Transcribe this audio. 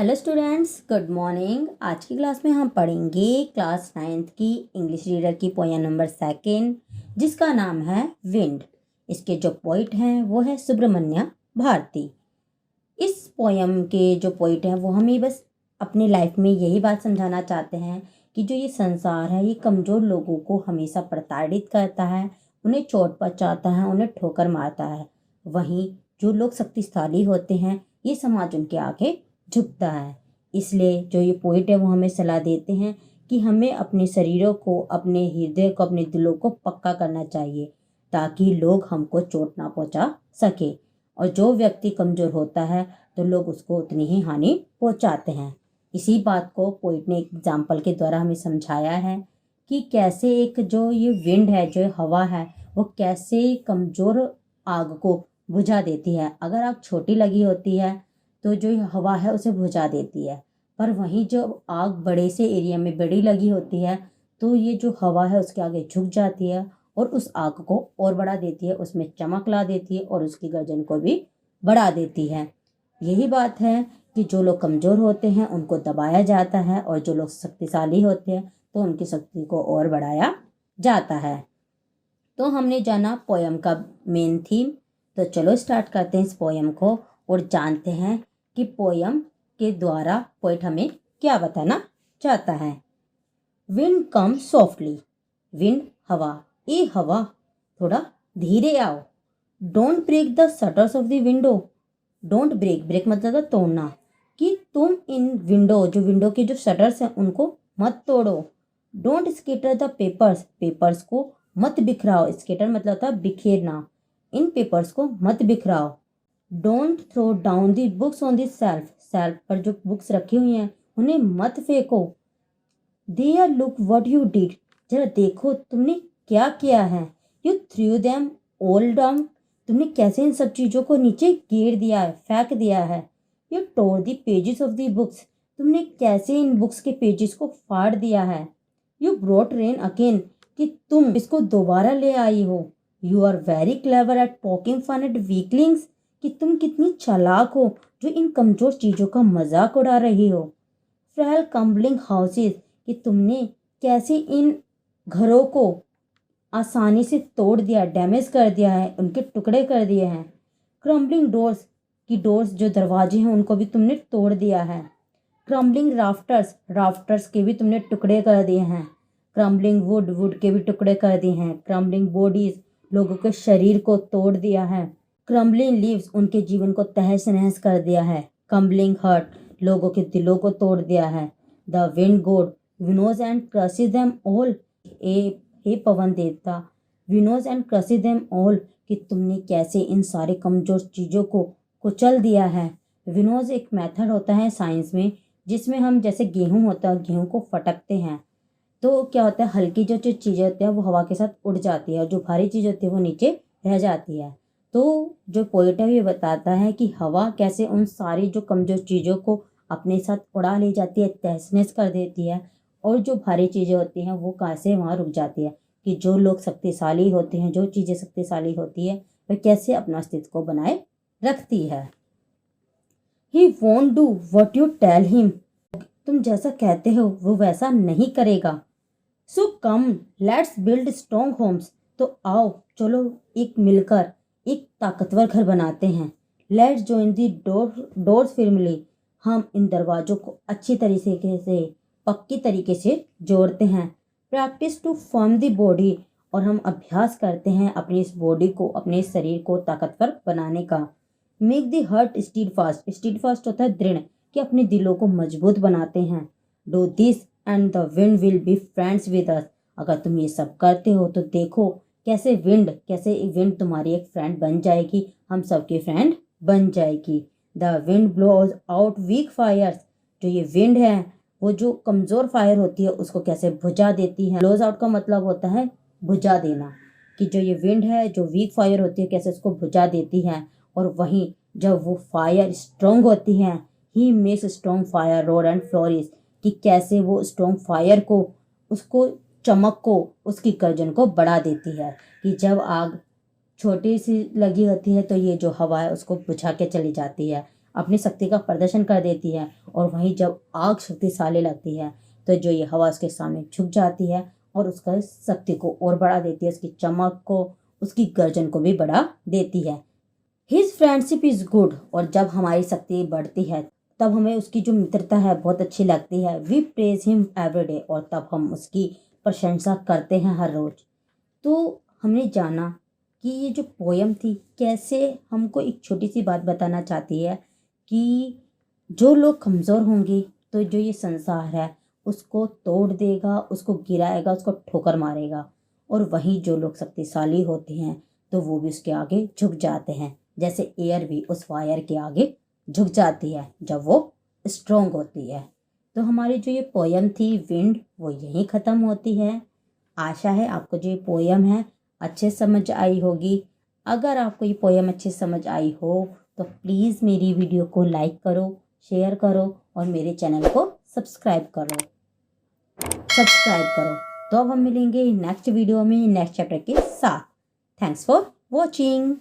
Hello students, good morning. आज की class में हम पढ़ेंगे क्लास 9th की इंग्लिश रीडर की पोएम नंबर 2 जिसका नाम है विंड। इसके जो पोइट हैं वो है सुब्रमण्य भारती। इस पोएम के जो पोइट हैं वो हमें बस अपनी लाइफ में यही बात समझाना चाहते हैं कि जो ये संसार है ये कमज़ोर लोगों को हमेशा प्रताड़ित करता है, उन्हें चोट पहुंचाता है, उन्हें ठोकर मारता है। वहीं जो लोग शक्तिशाली होते हैं ये समाज उनके आगे झुकता है। इसलिए जो ये पोइट है वो हमें सलाह देते हैं कि हमें अपने शरीरों को, अपने हृदय को, अपने दिलों को पक्का करना चाहिए ताकि लोग हमको चोट ना पहुंचा सके। और जो व्यक्ति कमज़ोर होता है तो लोग उसको उतनी ही हानि पहुंचाते हैं। इसी बात को पोइट ने एक एग्जाम्पल के द्वारा हमें समझाया है कि कैसे एक जो ये विंड है, जो हवा है, वो कैसे कमज़ोर आग को बुझा देती है। अगर आग छोटी लगी होती है तो जो हवा है उसे बुझा देती है, पर वहीं जो आग बड़े से एरिया में बड़ी लगी होती है तो ये जो हवा है उसके आगे झुक जाती है और उस आग को और बढ़ा देती है, उसमें चमक ला देती है और उसकी गर्जन को भी बढ़ा देती है। यही बात है कि जो लोग कमज़ोर होते हैं उनको दबाया जाता है और जो लोग शक्तिशाली होते हैं तो उनकी शक्ति को और बढ़ाया जाता है। तो हमने जाना पोयम का मेन थीम, तो चलो स्टार्ट करते हैं इस पोयम को और जानते हैं कि पोयम के द्वारा पोइट हमें क्या बताना चाहता है। विंड कम सॉफ्टली, विंड हवा, ए हवा थोड़ा धीरे आओ। Don't break the shutters of the window, don't break, break मतलब है तोड़ना, कि तुम इन विंडो, जो विंडो के जो शटर्स हैं उनको मत तोड़ो। Don't scatter the papers, papers को मत बिखराओ, स्केटर मतलब था बिखेरना, इन पेपर्स को मत बिखराओ। Don't throw down the books on the shelf, shelf पर जो बुक्स रखी हुई हैं उन्हें मत फेंको। There look what you did, जरा देखो तुमने क्या किया है। You threw them all down, तुमने कैसे इन सब चीज़ों को नीचे गिर दिया है, फेंक दिया है। You tore the pages of the books, तुमने कैसे इन बुक्स के पेजेस को फाड़ दिया है। यू ब्रॉट रेन अगेन, कि तुम इसको दोबारा ले आई हो। You are very clever at poking fun at weaklings, कि तुम कितनी चालाक हो जो इन कमज़ोर चीज़ों का मजाक उड़ा रही हो। फ्रेल कम्बलिंग हाउसेस, कि तुमने कैसे इन घरों को आसानी से तोड़ दिया, डैमेज कर दिया है, उनके टुकड़े कर दिए हैं। क्रम्बलिंग डोर्स, की डोर्स जो दरवाजे हैं उनको भी तुमने तोड़ दिया है। क्रम्बलिंग राफ्टर्स, राफ्टर्स के भी तुमने टुकड़े कर दिए हैं। क्रम्बलिंग वुड, वुड के भी टुकड़े कर दिए हैं। क्रम्बलिंग बॉडीज, लोगों के शरीर को तोड़ दिया है। क्रम्बलिंग लीव्स, उनके जीवन को तहस नहस कर दिया है। क्रम्बलिंग हर्ट, लोगों के दिलों को तोड़ दिया है। The wind god winnows and crushes them all, हे पवन देवता, winnows and crushes them all, कि तुमने कैसे इन सारे कमजोर चीज़ों को कुचल दिया है। विनोज एक मेथड होता है साइंस में जिसमें हम, जैसे गेहूं होता है, गेहूं को फटकते हैं तो क्या होता है, हल्की जो जो चीज़ें होती है वो हवा के साथ उड़ जाती है और जो भारी चीज़ होती है वो नीचे रह जाती है। तो जो पोएट है ये बताता है कि हवा कैसे उन सारी जो कमज़ोर चीज़ों को अपने साथ उड़ा ले जाती है, तहस नहस कर देती है, और जो भारी चीज़ें होती हैं वो कैसे वहाँ रुक जाती है। कि जो लोग शक्तिशाली होते हैं, जो चीज़ें शक्तिशाली होती है, वह कैसे अपना अस्तित्व को बनाए रखती है। He won't do what you tell him, तुम जैसा कहते हो वो वैसा नहीं करेगा। So come let's build strong homes, तो आओ चलो एक मिलकर एक ताकतवर घर बनाते हैं। Let's join the doors firmly, हम इन दरवाजों को अच्छी तरीके से, पक्की तरीके से जोड़ते हैं। Practise to form the body, और हम अभ्यास करते हैं अपनी इस बॉडी को, अपने इस शरीर को ताकतवर बनाने का। Make the heart steadfast, steadfast होता है दृढ़, कि अपने दिलों को मजबूत बनाते हैं। Do this and the wind will be friends with us, अगर तुम ये सब करते हो तो देखो कैसे विंड तुम्हारी एक फ्रेंड बन जाएगी, हम सबकी फ्रेंड बन जाएगी। The wind blows out weak fires, जो ये विंड है वो जो कमज़ोर फायर होती है उसको कैसे बुझा देती है। ब्लोज आउट का मतलब होता है बुझा देना, कि जो ये विंड है जो वीक फायर होती है कैसे उसको बुझा देती है। और वहीं जब वो फायर स्ट्रॉन्ग होती है, he makes strong fire road and flourish, कि कैसे वो स्ट्रॉन्ग फायर को, उसको चमक को, उसकी गर्जन को बढ़ा देती है। कि जब आग छोटी सी लगी होती है तो ये जो हवा है उसको बुझा के चली जाती है, अपनी शक्ति का प्रदर्शन कर देती है। और वहीं जब आग शक्तिशाली लगती है तो जो ये हवा उसके सामने झुक जाती है और उसका शक्ति को और बढ़ा देती है, उसकी चमक को, उसकी गर्जन को भी बढ़ा देती है। His friendship is good. और जब हमारी शक्ति बढ़ती है तब हमें उसकी जो मित्रता है बहुत अच्छी लगती है। We praise him every day. और तब हम उसकी प्रशंसा करते हैं हर रोज। तो हमने जाना कि ये जो पोयम थी कैसे हमको एक छोटी सी बात बताना चाहती है कि जो लोग कमज़ोर होंगे तो जो ये संसार है उसको तोड़ देगा, उसको गिराएगा, उसको ठोकर मारेगा। और वहीं जो लोग शक्तिशाली होते हैं तो वो भी उसके आगे झुक जाते हैं, जैसे एयर भी उस फायर के आगे झुक जाती है जब वो स्ट्रोंग होती है। तो हमारी जो ये पोयम थी विंड वो यहीं ख़त्म होती है। आशा है आपको जो ये पोयम है अच्छे समझ आई होगी। अगर आपको ये पोयम अच्छे समझ आई हो तो प्लीज़ मेरी वीडियो को लाइक करो, शेयर करो और मेरे चैनल को सब्सक्राइब करो। तो अब हम मिलेंगे नेक्स्ट वीडियो में नेक्स्ट चैप्टर के साथ। Thanks for watching.